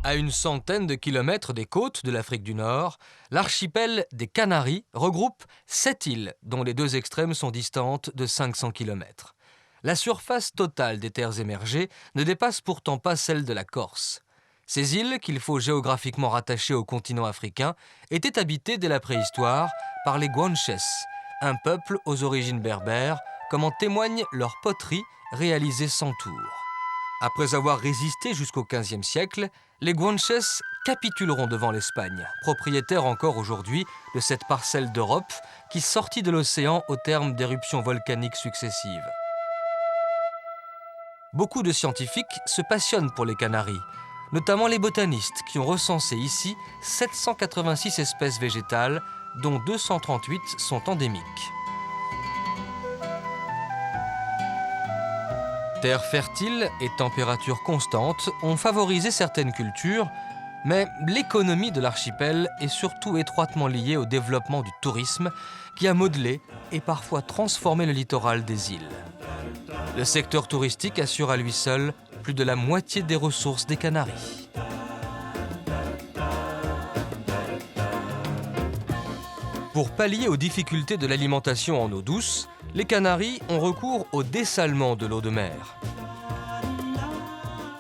À une centaine de kilomètres des côtes de l'Afrique du Nord, l'archipel des Canaries regroupe 7 îles dont les deux extrêmes sont distantes de 500 kilomètres. La surface totale des terres émergées ne dépasse pourtant pas celle de la Corse. Ces îles, qu'il faut géographiquement rattacher au continent africain, étaient habitées dès la préhistoire par les Guanches, un peuple aux origines berbères, comme en témoigne leur poterie réalisée sans tour. Après avoir résisté jusqu'au XVe siècle, les Guanches capituleront devant l'Espagne, propriétaire encore aujourd'hui de cette parcelle d'Europe qui sortit de l'océan au terme d'éruptions volcaniques successives. Beaucoup de scientifiques se passionnent pour les Canaries, notamment les botanistes qui ont recensé ici 786 espèces végétales, dont 238 sont endémiques. Terre fertile et température constante ont favorisé certaines cultures, mais l'économie de l'archipel est surtout étroitement liée au développement du tourisme qui a modelé et parfois transformé le littoral des îles. Le secteur touristique assure à lui seul plus de la moitié des ressources des Canaries. Pour pallier aux difficultés de l'alimentation en eau douce, les Canaries ont recours au dessalement de l'eau de mer.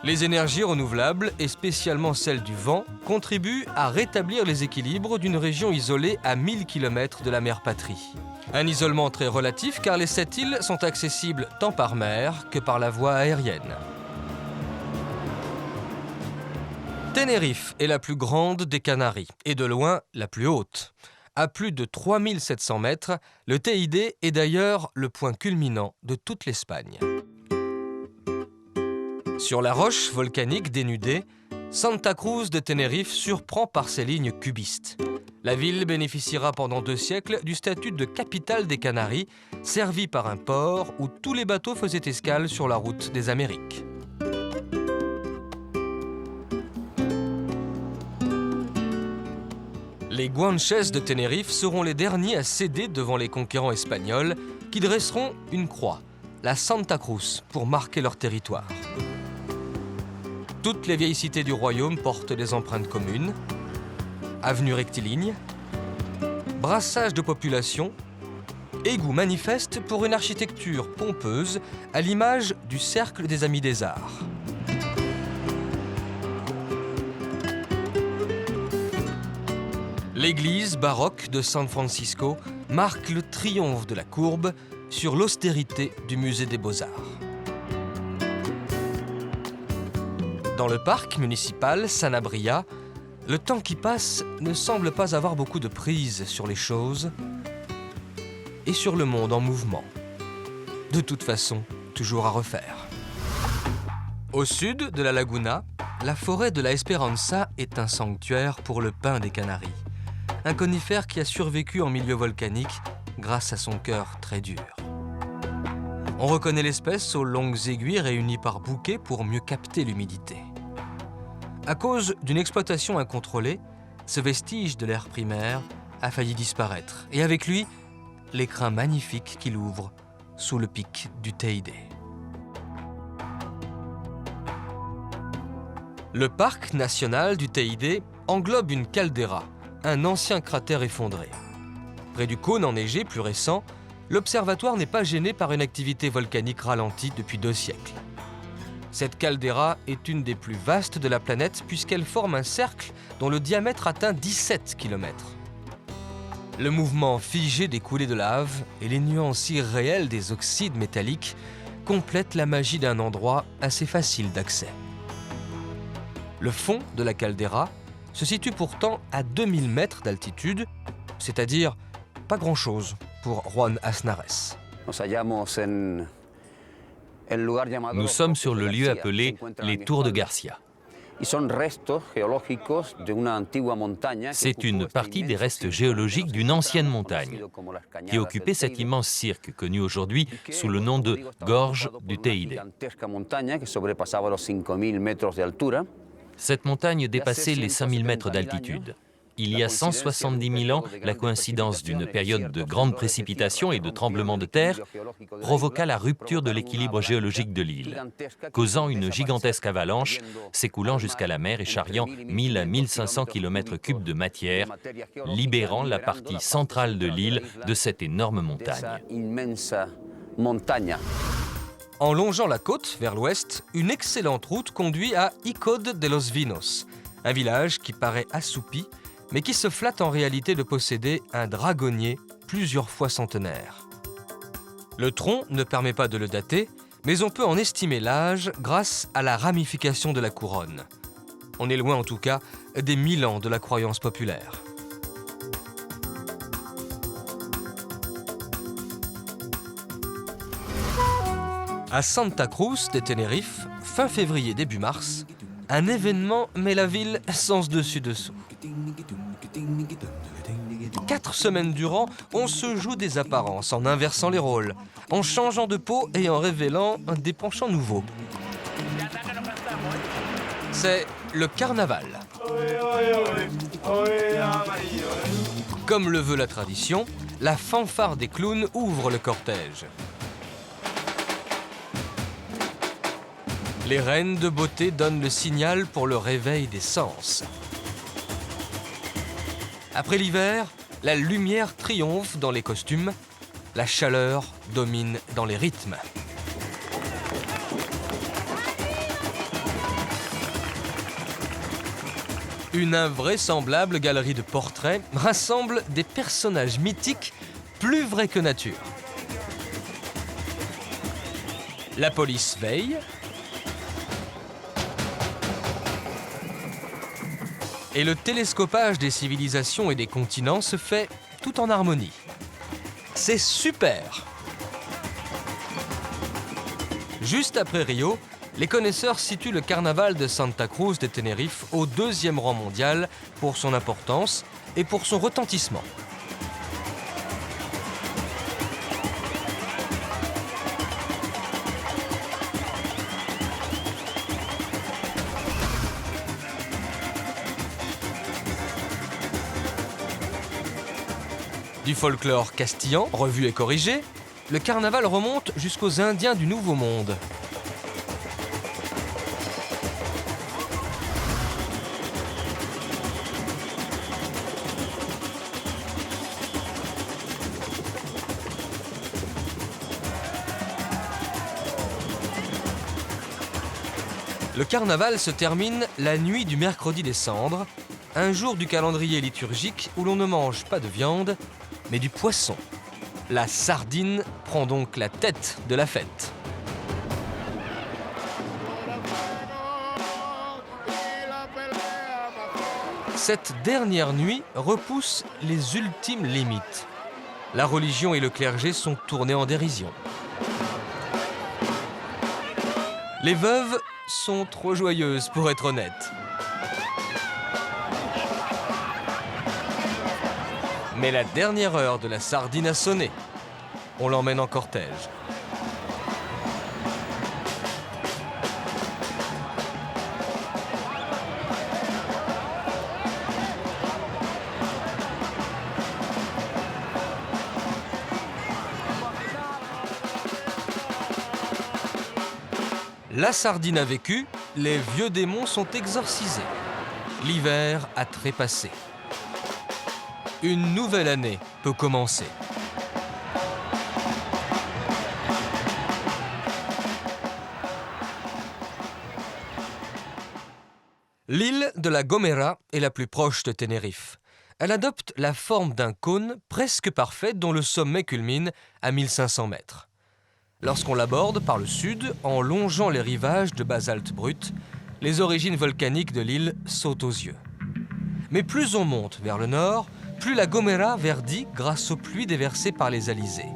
Les énergies renouvelables, et spécialement celles du vent, contribuent à rétablir les équilibres d'une région isolée à 1000 km de la mer patrie. Un isolement très relatif car les 7 îles sont accessibles tant par mer que par la voie aérienne. Tenerife est la plus grande des Canaries, et de loin la plus haute. À plus de 3700 mètres, le TID est d'ailleurs le point culminant de toute l'Espagne. Sur la roche volcanique dénudée, Santa Cruz de Tenerife surprend par ses lignes cubistes. La ville bénéficiera pendant 2 siècles du statut de capitale des Canaries, servie par un port où tous les bateaux faisaient escale sur la route des Amériques. Les Guanches de Tenerife seront les derniers à céder devant les conquérants espagnols qui dresseront une croix, la Santa Cruz, pour marquer leur territoire. Toutes les vieilles cités du royaume portent des empreintes communes, avenues rectilignes, brassage de population, égouts manifestes pour une architecture pompeuse à l'image du Cercle des Amis des Arts. L'église baroque de San Francisco marque le triomphe de la courbe sur l'austérité du musée des Beaux-Arts. Dans le parc municipal Sanabria, le temps qui passe ne semble pas avoir beaucoup de prise sur les choses et sur le monde en mouvement. De toute façon, toujours à refaire. Au sud de la laguna, la forêt de la Esperanza est un sanctuaire pour le pin des Canaries. Un conifère qui a survécu en milieu volcanique grâce à son cœur très dur. On reconnaît l'espèce aux longues aiguilles réunies par bouquets pour mieux capter l'humidité. À cause d'une exploitation incontrôlée, ce vestige de l'ère primaire a failli disparaître. Et avec lui, l'écrin magnifique qu'il ouvre sous le pic du Teide. Le parc national du Teide englobe une caldeira, un ancien cratère effondré. Près du cône enneigé plus récent, l'observatoire n'est pas gêné par une activité volcanique ralentie depuis 2 siècles. Cette caldeira est une des plus vastes de la planète puisqu'elle forme un cercle dont le diamètre atteint 17 km. Le mouvement figé des coulées de lave et les nuances irréelles des oxydes métalliques complètent la magie d'un endroit assez facile d'accès. Le fond de la caldeira se situe pourtant à 2000 mètres d'altitude, c'est-à-dire pas grand-chose pour Juan Aznares. Nous sommes sur le lieu appelé les Tours de Garcia. C'est une partie des restes géologiques d'une ancienne montagne qui occupait cet immense cirque connu aujourd'hui sous le nom de Gorge du Teide. Cette montagne dépassait les 5000 mètres d'altitude. Il y a 170 000 ans, la coïncidence d'une période de grandes précipitations et de tremblements de terre provoqua la rupture de l'équilibre géologique de l'île, causant une gigantesque avalanche s'écoulant jusqu'à la mer et charriant 1000 à 1500 km3 de matière, libérant la partie centrale de l'île de cette énorme montagne. En longeant la côte vers l'ouest, une excellente route conduit à Icod de los Vinos, un village qui paraît assoupi, mais qui se flatte en réalité de posséder un dragonnier plusieurs fois centenaire. Le tronc ne permet pas de le dater, mais on peut en estimer l'âge grâce à la ramification de la couronne. On est loin en tout cas des 1000 ans de la croyance populaire. À Santa Cruz de Tenerife, fin février, début mars, un événement met la ville sens dessus-dessous. 4 semaines durant, on se joue des apparences en inversant les rôles, en changeant de peau et en révélant des penchants nouveaux. C'est le carnaval. Comme le veut la tradition, la fanfare des clowns ouvre le cortège. Les reines de beauté donnent le signal pour le réveil des sens. Après l'hiver, la lumière triomphe dans les costumes, la chaleur domine dans les rythmes. Une invraisemblable galerie de portraits rassemble des personnages mythiques plus vrais que nature. La police veille, et le télescopage des civilisations et des continents se fait tout en harmonie. C'est super! Juste après Rio, les connaisseurs situent le carnaval de Santa Cruz de Tenerife au 2e rang mondial pour son importance et pour son retentissement. Du folklore castillan, revu et corrigé, le carnaval remonte jusqu'aux Indiens du Nouveau Monde. Le carnaval se termine la nuit du mercredi des Cendres, un jour du calendrier liturgique où l'on ne mange pas de viande, mais du poisson. La sardine prend donc la tête de la fête. Cette dernière nuit repousse les ultimes limites. La religion et le clergé sont tournés en dérision. Les veuves sont trop joyeuses pour être honnêtes. Mais la dernière heure de la sardine a sonné. On l'emmène en cortège. La sardine a vécu, les vieux démons sont exorcisés. L'hiver a trépassé. Une nouvelle année peut commencer. L'île de la Gomera est la plus proche de Tenerife. Elle adopte la forme d'un cône presque parfait dont le sommet culmine à 1500 mètres. Lorsqu'on l'aborde par le sud, en longeant les rivages de basalte brut, les origines volcaniques de l'île sautent aux yeux. Mais plus on monte vers le nord, plus la Gomera verdit grâce aux pluies déversées par les alizés.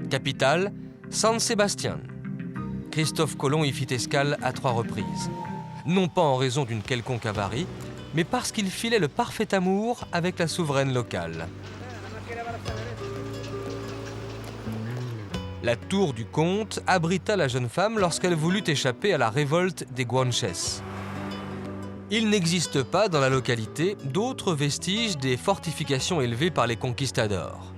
Capitale, San Sebastián. Christophe Colomb y fit escale à 3 reprises. Non pas en raison d'une quelconque avarie, mais parce qu'il filait le parfait amour avec la souveraine locale. La tour du comte abrita la jeune femme lorsqu'elle voulut échapper à la révolte des Guanches. Il n'existe pas dans la localité d'autres vestiges des fortifications élevées par les conquistadors.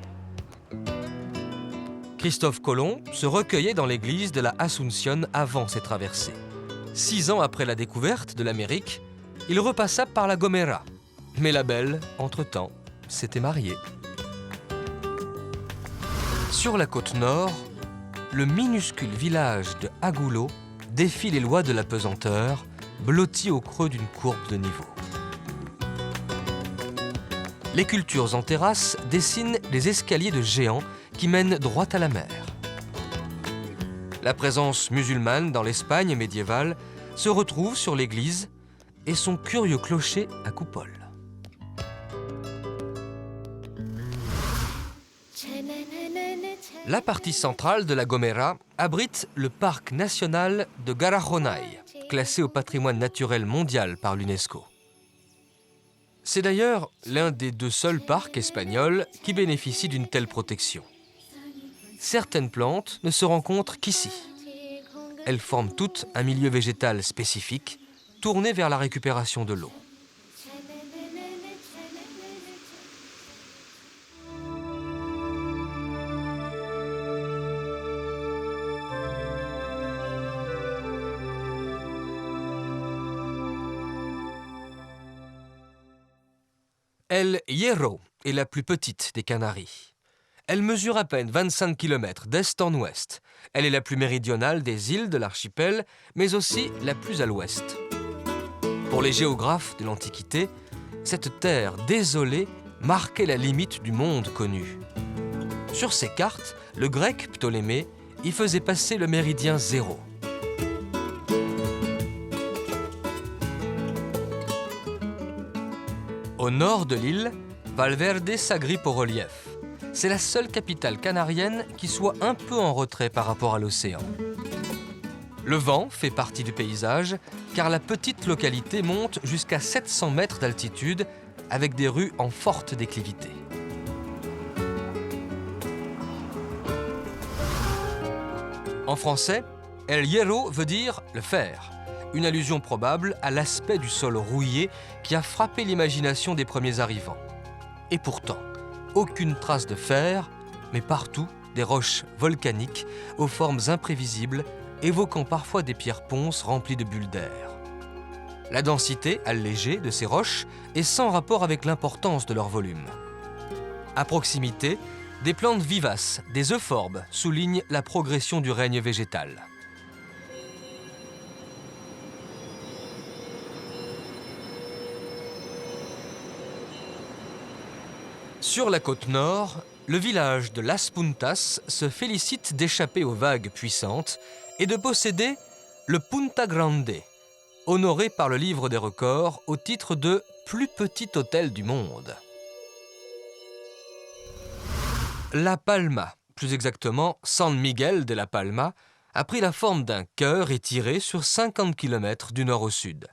Christophe Colomb se recueillait dans l'église de la Asunción avant ses traversées. 6 ans après la découverte de l'Amérique, il repassa par la Gomera. Mais la belle, entre-temps, s'était mariée. Sur la côte nord, le minuscule village de Agulhó défie les lois de la pesanteur, blotti au creux d'une courbe de niveau. Les cultures en terrasse dessinent des escaliers de géants qui mènent droit à la mer. La présence musulmane dans l'Espagne médiévale se retrouve sur l'église et son curieux clocher à coupole. La partie centrale de la Gomera abrite le parc national de Garajonay, classé au patrimoine naturel mondial par l'UNESCO. C'est d'ailleurs l'un des 2 seuls parcs espagnols qui bénéficient d'une telle protection. Certaines plantes ne se rencontrent qu'ici. Elles forment toutes un milieu végétal spécifique, tourné vers la récupération de l'eau. El Hierro est la plus petite des Canaries. Elle mesure à peine 25 km d'est en ouest. Elle est la plus méridionale des îles de l'archipel, mais aussi la plus à l'ouest. Pour les géographes de l'Antiquité, cette terre désolée marquait la limite du monde connu. Sur ces cartes, le grec Ptolémée y faisait passer le méridien 0. Au nord de l'île, Valverde s'agrippe au relief. C'est la seule capitale canarienne qui soit un peu en retrait par rapport à l'océan. Le vent fait partie du paysage, car la petite localité monte jusqu'à 700 mètres d'altitude, avec des rues en forte déclivité. En français, El Hierro veut dire le fer, une allusion probable à l'aspect du sol rouillé qui a frappé l'imagination des premiers arrivants. Et pourtant, aucune trace de fer, mais partout des roches volcaniques aux formes imprévisibles, évoquant parfois des pierres ponces remplies de bulles d'air. La densité allégée de ces roches est sans rapport avec l'importance de leur volume. À proximité, des plantes vivaces, des euphorbes, soulignent la progression du règne végétal. Sur la côte nord, le village de Las Puntas se félicite d'échapper aux vagues puissantes et de posséder le Punta Grande, honoré par le livre des records au titre de « plus petit hôtel du monde ». La Palma, plus exactement San Miguel de la Palma, a pris la forme d'un cœur étiré sur 50 km du nord au sud.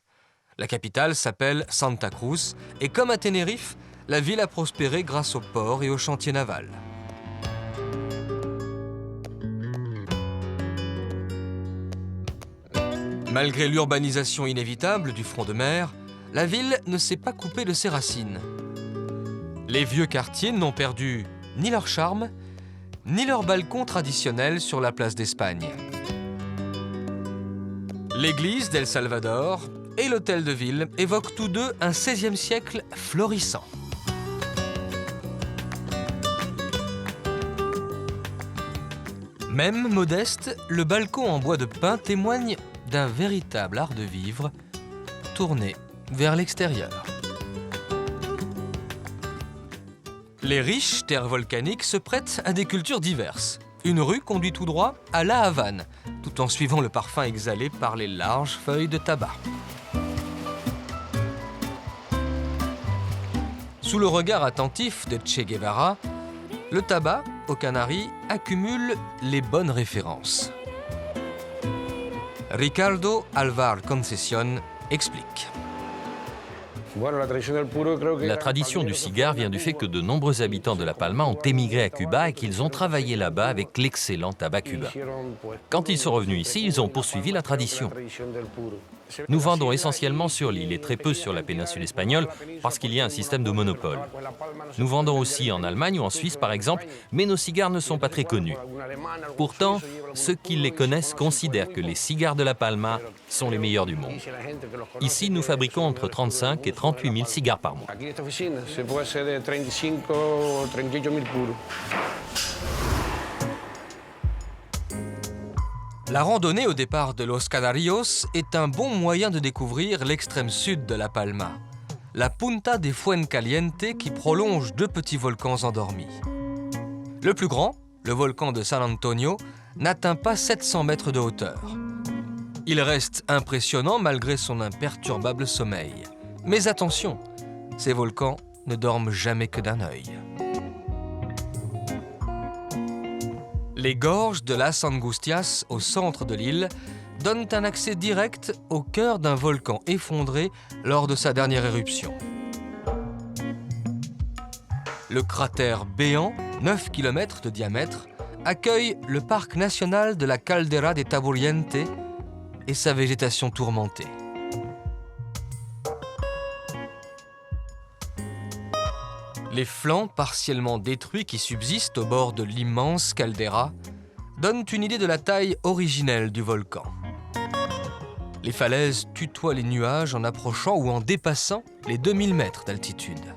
La capitale s'appelle Santa Cruz et comme à Tenerife, la ville a prospéré grâce au port et aux chantiers navals. Malgré l'urbanisation inévitable du front de mer, la ville ne s'est pas coupée de ses racines. Les vieux quartiers n'ont perdu ni leur charme, ni leur balcon traditionnel sur la place d'Espagne. L'église d'El Salvador et l'hôtel de ville évoquent tous deux un XVIe siècle florissant. Même modeste, le balcon en bois de pin témoigne d'un véritable art de vivre tourné vers l'extérieur. Les riches terres volcaniques se prêtent à des cultures diverses. Une rue conduit tout droit à La Havane, tout en suivant le parfum exhalé par les larges feuilles de tabac. Sous le regard attentif de Che Guevara, le tabac, aux Canaries, accumule les bonnes références. Ricardo Alvar Concesión explique. La tradition du cigare vient du fait que de nombreux habitants de La Palma ont émigré à Cuba et qu'ils ont travaillé là-bas avec l'excellent tabac cubain. Quand ils sont revenus ici, ils ont poursuivi la tradition. Nous vendons essentiellement sur l'île et très peu sur la péninsule espagnole parce qu'il y a un système de monopole. Nous vendons aussi en Allemagne ou en Suisse par exemple, mais nos cigares ne sont pas très connus. Pourtant, ceux qui les connaissent considèrent que les cigares de La Palma sont les meilleurs du monde. Ici, nous fabriquons entre 35 et 38 000 cigares par mois. La randonnée au départ de Los Canarios est un bon moyen de découvrir l'extrême sud de La Palma, la Punta de Fuencaliente qui prolonge deux petits volcans endormis. Le plus grand, le volcan de San Antonio, n'atteint pas 700 mètres de hauteur. Il reste impressionnant malgré son imperturbable sommeil. Mais attention, ces volcans ne dorment jamais que d'un œil. Les gorges de Las Angustias, au centre de l'île, donnent un accès direct au cœur d'un volcan effondré lors de sa dernière éruption. Le cratère béant, 9 km de diamètre, accueille le parc national de la Caldera de Taburiente et sa végétation tourmentée. Les flancs partiellement détruits qui subsistent au bord de l'immense caldeira donnent une idée de la taille originelle du volcan. Les falaises tutoient les nuages en approchant ou en dépassant les 2000 mètres d'altitude.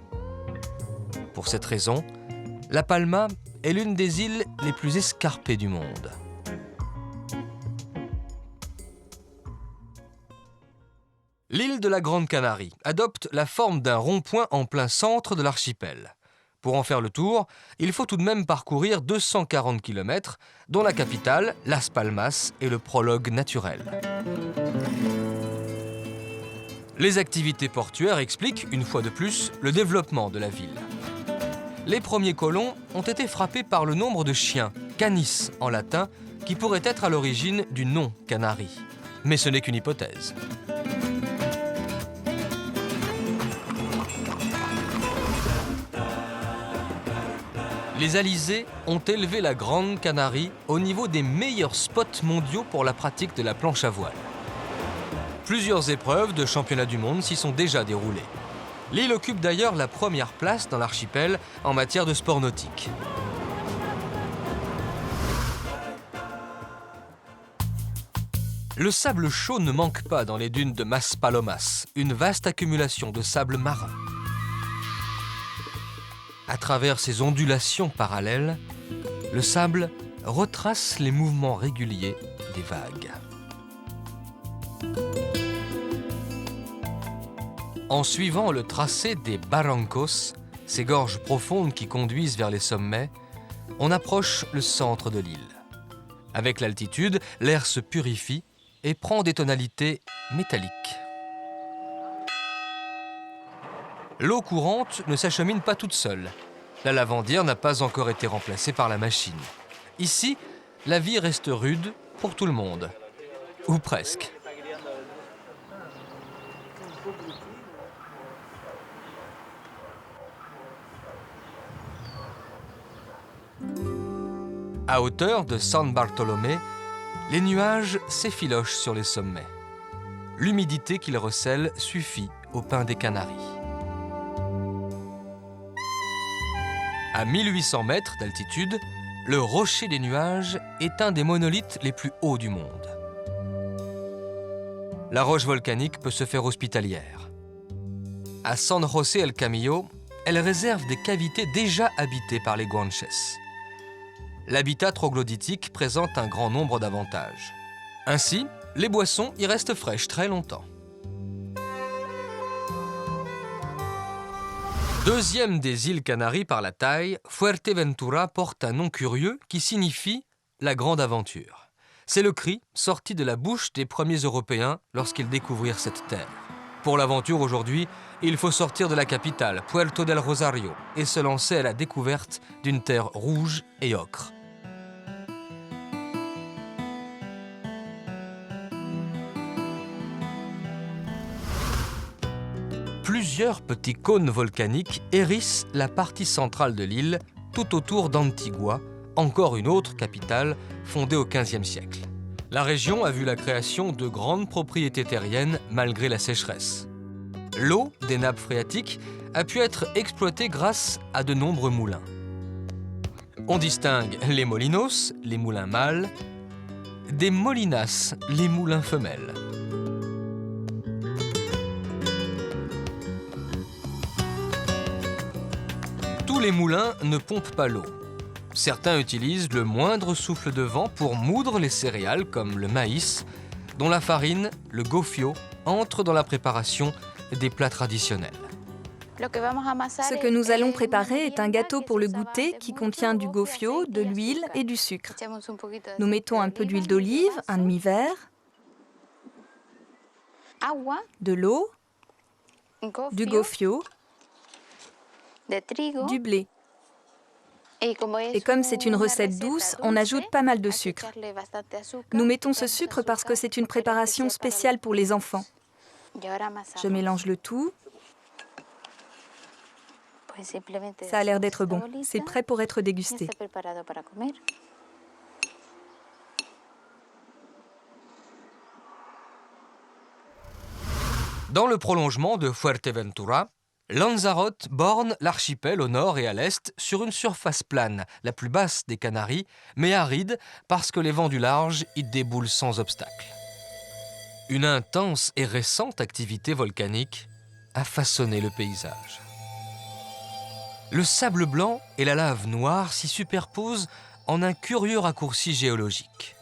Pour cette raison, La Palma est l'une des îles les plus escarpées du monde. L'île de la Grande Canarie adopte la forme d'un rond-point en plein centre de l'archipel. Pour en faire le tour, il faut tout de même parcourir 240 km, dont la capitale, Las Palmas, est le prologue naturel. Les activités portuaires expliquent, une fois de plus, le développement de la ville. Les premiers colons ont été frappés par le nombre de chiens, canis en latin, qui pourrait être à l'origine du nom Canaries. Mais ce n'est qu'une hypothèse. Les alizés ont élevé la Grande Canarie au niveau des meilleurs spots mondiaux pour la pratique de la planche à voile. Plusieurs épreuves de championnat du monde s'y sont déjà déroulées. L'île occupe d'ailleurs la première place dans l'archipel en matière de sport nautique. Le sable chaud ne manque pas dans les dunes de Maspalomas, une vaste accumulation de sable marin. À travers ces ondulations parallèles, le sable retrace les mouvements réguliers des vagues. En suivant le tracé des barrancos, ces gorges profondes qui conduisent vers les sommets, on approche le centre de l'île. Avec l'altitude, l'air se purifie et prend des tonalités métalliques. L'eau courante ne s'achemine pas toute seule. La lavandière n'a pas encore été remplacée par la machine. Ici, la vie reste rude pour tout le monde. Ou presque. À hauteur de San Bartolomé, les nuages s'effilochent sur les sommets. L'humidité qu'ils recèlent suffit au pain des Canaries. À 1800 mètres d'altitude, le rocher des nuages est un des monolithes les plus hauts du monde. La roche volcanique peut se faire hospitalière. À San José el Camillo, elle réserve des cavités déjà habitées par les Guanches. L'habitat troglodytique présente un grand nombre d'avantages. Ainsi, les boissons y restent fraîches très longtemps. Deuxième des îles Canaries par la taille, Fuerteventura porte un nom curieux qui signifie « la grande aventure ». C'est le cri sorti de la bouche des premiers Européens lorsqu'ils découvrirent cette terre. Pour l'aventure aujourd'hui, il faut sortir de la capitale, Puerto del Rosario, et se lancer à la découverte d'une terre rouge et ocre. Plusieurs petits cônes volcaniques hérissent la partie centrale de l'île, tout autour d'Antigua, encore une autre capitale fondée au XVe siècle. La région a vu la création de grandes propriétés terriennes malgré la sécheresse. L'eau des nappes phréatiques a pu être exploitée grâce à de nombreux moulins. On distingue les molinos, les moulins mâles, des molinas, les moulins femelles. Tous les moulins ne pompent pas l'eau. Certains utilisent le moindre souffle de vent pour moudre les céréales comme le maïs, dont la farine, le gofio, entre dans la préparation des plats traditionnels. Ce que nous allons préparer est un gâteau pour le goûter qui contient du gofio, de l'huile et du sucre. Nous mettons un peu d'huile d'olive, un demi-verre, de l'eau, du gofio, du blé. Et comme c'est une recette douce, on ajoute pas mal de sucre. Nous mettons ce sucre parce que c'est une préparation spéciale pour les enfants. Je mélange le tout. Ça a l'air d'être bon. C'est prêt pour être dégusté. Dans le prolongement de Fuerteventura, Lanzarote borne l'archipel au nord et à l'est sur une surface plane, la plus basse des Canaries, mais aride parce que les vents du large y déboulent sans obstacle. Une intense et récente activité volcanique a façonné le paysage. Le sable blanc et la lave noire s'y superposent en un curieux raccourci géologique.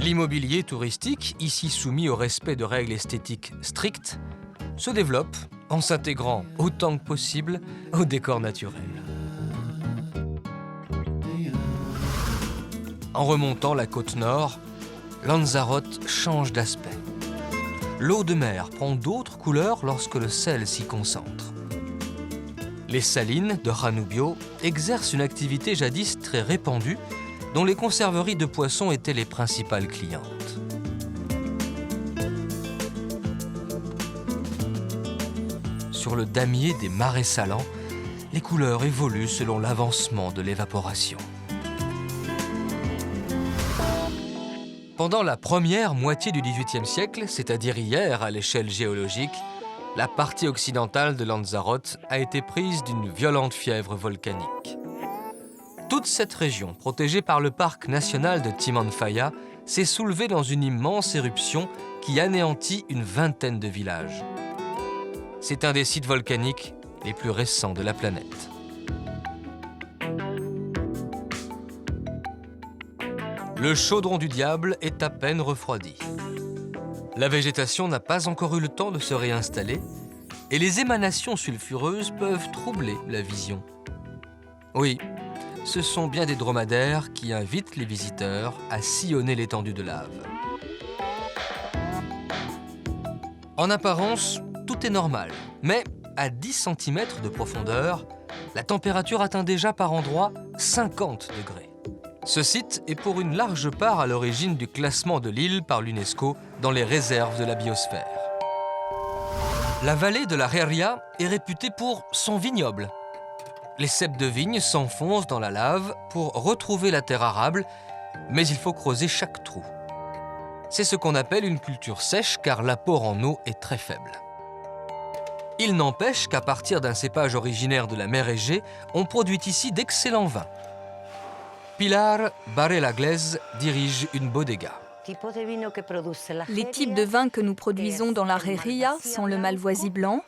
L'immobilier touristique, ici soumis au respect de règles esthétiques strictes, se développe en s'intégrant autant que possible au décor naturel. En remontant la côte nord, Lanzarote change d'aspect. L'eau de mer prend d'autres couleurs lorsque le sel s'y concentre. Les salines de Ranubio exercent une activité jadis très répandue dont les conserveries de poissons étaient les principales clientes. Sur le damier des marais salants, les couleurs évoluent selon l'avancement de l'évaporation. Pendant la première moitié du XVIIIe siècle, c'est-à-dire hier à l'échelle géologique, la partie occidentale de Lanzarote a été prise d'une violente fièvre volcanique. Toute cette région, protégée par le parc national de Timanfaya, s'est soulevée dans une immense éruption qui anéantit une vingtaine de villages. C'est un des sites volcaniques les plus récents de la planète. Le chaudron du diable est à peine refroidi. La végétation n'a pas encore eu le temps de se réinstaller et les émanations sulfureuses peuvent troubler la vision. Oui, ce sont bien des dromadaires qui invitent les visiteurs à sillonner l'étendue de lave. En apparence, tout est normal, mais à 10 cm de profondeur, la température atteint déjà par endroits 50 degrés. Ce site est pour une large part à l'origine du classement de l'île par l'UNESCO dans les réserves de la biosphère. La vallée de la Reria est réputée pour son vignoble. Les ceps de vigne s'enfoncent dans la lave pour retrouver la terre arable, mais il faut creuser chaque trou. C'est ce qu'on appelle une culture sèche car l'apport en eau est très faible. Il n'empêche qu'à partir d'un cépage originaire de la mer Égée, on produit ici d'excellents vins. Pilar Barrelagles dirige une bodega. Les types de vins que nous produisons dans la Reria sont le malvoisie blanc,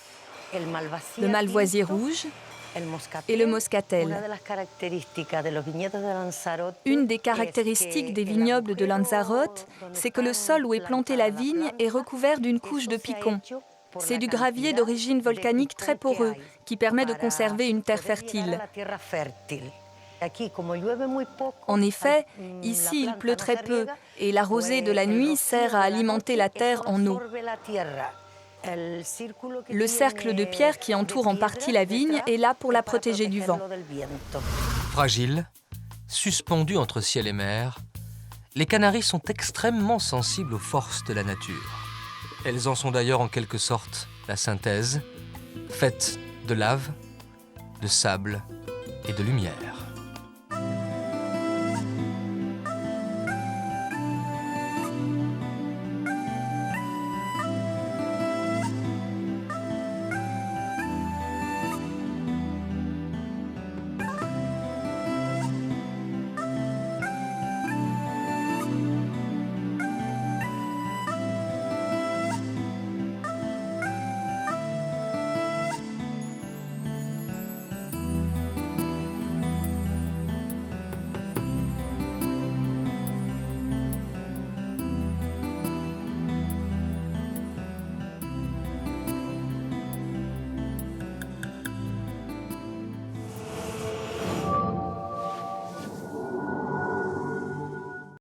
le malvoisie rouge et le moscatel. Une des caractéristiques des vignobles de Lanzarote, c'est que le sol où est plantée la vigne est recouvert d'une couche de picon. C'est du gravier d'origine volcanique très poreux qui permet de conserver une terre fertile. En effet, ici il pleut très peu et la rosée de la nuit sert à alimenter la terre en eau. Le cercle de pierre qui entoure en partie la vigne est là pour la protéger du vent. Fragiles, suspendues entre ciel et mer, les Canaries sont extrêmement sensibles aux forces de la nature. Elles en sont d'ailleurs en quelque sorte la synthèse, faite de lave, de sable et de lumière.